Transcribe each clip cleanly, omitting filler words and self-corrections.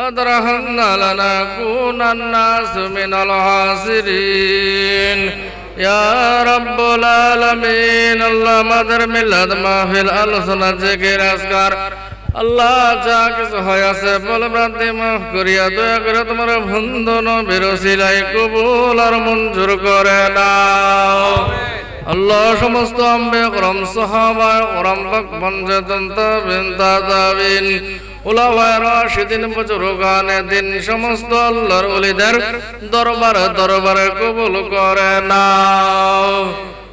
أدركنا لنكونن من الخاسرين يا رب العالمين আল্লাহ আমাদের মিলাদ মাহফিল আলোচনা জিকির আজকার আল্লাহ যা কিছু হয়েছে বলপ্রান্তি মাফ করিয়া দয়া করে তোমার বন্ধু নবীর ওসিলায় কবুল আর মঞ্জুর করে নাও আল্লাহ সমস্ত আম্বিয়া کرام সাহাবা کرام পাক পঞ্চতন তাবিন তাবিন উলামায়ে রাশিদিন বুজুর্গানে দিন সমস্ত আল্লাহর ওলিদের দরবারে কবুল করে নাও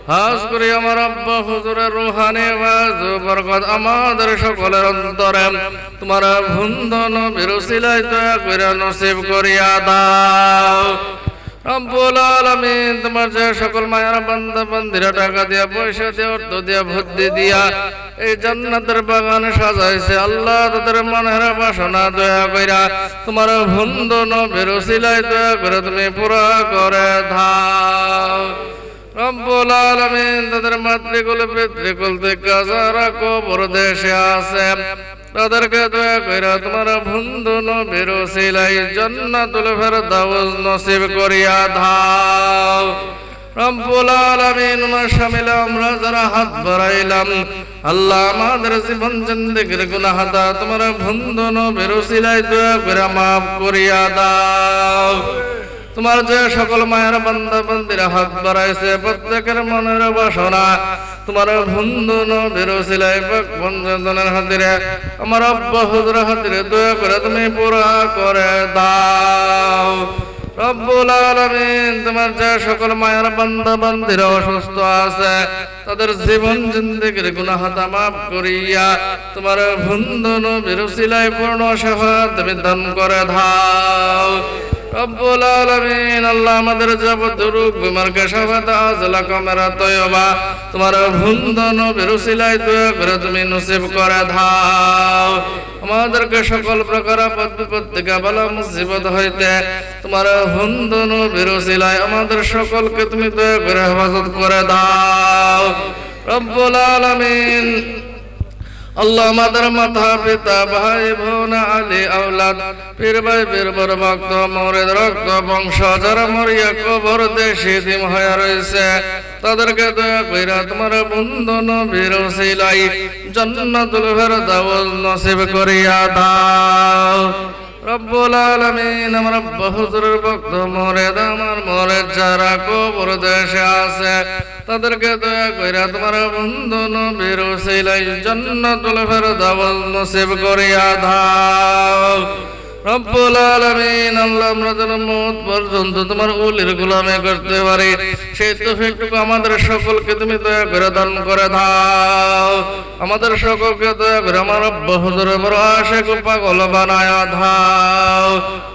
হাজ করি আমার আব্বা হুজুরের রূহানি ওয়াজ বরকত আমাদের সকলের অন্তরে তোমার বন্ধু নবীর ওসিলায় দয়া করে নসিব করিয়া দাও রব্বুল আলামিন তোমার যে সকল মায়ের বান্দা বান্দিরা টাকা দিয়া পয়সা দিয়া অর্থ দিয়া বুদ্ধি দিয়া এই জান্নাতের বাগান সাজাইছে আল্লাহ তাদের মনের বাসনা দয়া কইরা তোমার বন্ধু নবীর ওসিলায় দয়া করে তুমি পুরা করে দাও রব্বুল আলামিন তাদের মাতৃকুল পিতৃকুল থেকে যারা কবর দেশে আছে তাদেরকে দয়া কইরা তোমার বন্ধু নবীর ওসিলায় জান্নাতুল ফেরদাউস নসিব করিয়া দাও রব্বুল আলামিন শামিল আমরা যারা হাত বাড়াইলাম আল্লাহ আমাদের জীবন জিন্দেগির গুনাহটা তোমার বন্ধু নবীর ওসিলায় দয়া কইরা maaf করিয়া দাও তোমার যে সকল মায়ের বান্দা বান্দিরা হাত বাড়াইছে প্রত্যেকের মনের বাসনা তোমার বন্ধু নবীর ওসিলায় পাক পঞ্চজনের হাতিরে আমার আব্বা হুজুরের হাতিরে দয়া করে তুমি পুরা করে দাও রব্বুল আলামিন তোমার যে সকল মায়ের বান্দা বান্দিরা অসুস্থ আছে তাদের জীবন জিন্দেগির গুনাহটা maaf করিয়া তোমার বন্ধু নবীর ওসিলায় পূর্ণ শাফাত তুমি দান করে দাও রব্বুল আলামিন আল্লাহ আমাদের যাবতীয় রোগ বিমারকে শাফাত আজলা কামেরা তয়বা তোমার বন্ধু নবীর ওসিলায় দয়া করে তুমি নসিব করে দাও আমাদেরকে সকল প্রকার আপদ বিপদ থেকে বালা মুসিবত হইতে তোমার বন্ধু নবীর ওসিলায় আমাদের সকলকে তুমি দয়া করে হেফাজত করে দাও রব্বুল আলামিন আল্লাহ আমাদের মাতা পিতা ভাই বোন আলী আওলাদ পীর ভাই পীর বড় ভক্ত মুরিদ রক্ত বংশ যারা মরিয়া কবর দেশে দিম হয়ে রয়েছে তাদেরকে দয়া কইরা তোমার বন্ধু নবীর ওসিলায় জান্নাতুল ফেরদাউস নসিব করিয়া দাও রব্বুল আলামিন আমার আব্বা হুজুরের ভক্ত মুরিদ আমার মুরিদ যারা কবর দেশে আছে তাদেরকে দয়া কইরা তোমার বন্ধু নবীর ওসিলায় জান্নাতুল ফেরদাউস নসিব করিয়া দাও রব্বুল আলামিন আল্লাহ আমরা যেন মওত পর্যন্ত তোমার ওলির গোলামি করতে পারি সেই তৌফিকটুকু আমাদের সকলকে তুমি দয়া করে দান করে দাও আমাদের সকলকে দয়া করে আমার আব্বা হুজুরের বড় আশিক পাগল বানায়া দাও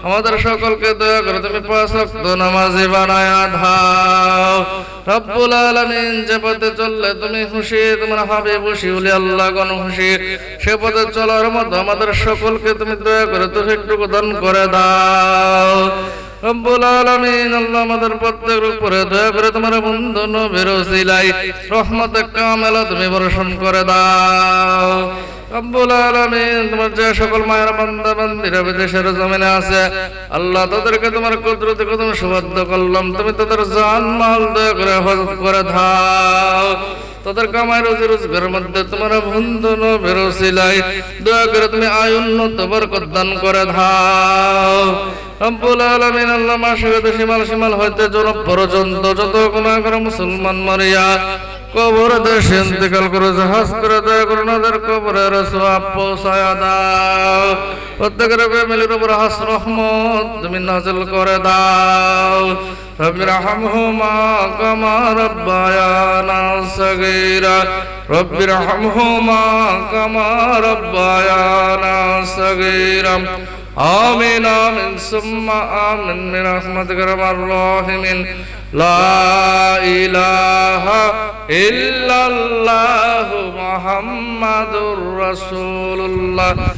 আমাদের সকলকে দয়া করে তুমি পাঁচ ওয়াক্ত নামাজি বানায়া দাও রব্বুল আলামিন যে পথে চললে তুমি খুশি তোমার হাবিব খুশি ওলি আল্লাহ গণ খুশি সে পথে চলার মতো আমাদের সকলকে তুমি দয়া করে তৌফিকটুকু দান করে দাও রব্বুল আলামিন আল্লাহ আমাদের প্রত্যেকের উপরে দয়া করে তোমার বন্ধু নবীর ওসিলায় রহমতে কামেলা তুমি বর্ষণ করে দাও রব্বুল আলামিন তোমার যে সকল মায়ের বান্দা বান্দিরা বিদেশের জমিনে আছে আল্লাহ তাদেরকে তোমার কুদরতে কদম সুবদ্ধ করলাম তুমি তাদের জান মাল দয়া করে হেফাজত করে দাও তাদের কামাই রুজি রোজগারের মধ্যে তোমার বন্ধু নবীর ওসিলায় দয়া করে তুমি আয় উন্নত বরকত দান করে দাও রব্বুল আলামিন আল্লাহ মাসে সীমাল হইতে জনম পর্যন্ত যত গুনাহগার মুসলমান মরিয়া কবর দেশে ইন্তেকাল করে জাহাজ করে দয়া করে ওনাদের কবরের সওয়াব পৌঁছায়া দাও প্রত্যেকের ফ্যামিলির উপর হাস রহমত তুমি নাযিল করে দাও রব্বিরহামহুমা কামা রাব্বায়ানা সগীরা রব্বিরহামহুমা কামা রাব্বায়ানা সগীরা آمين آمين ثم آمين برحمتك يا أرحم الراحمين لا إله إلا الله محمد رسول الله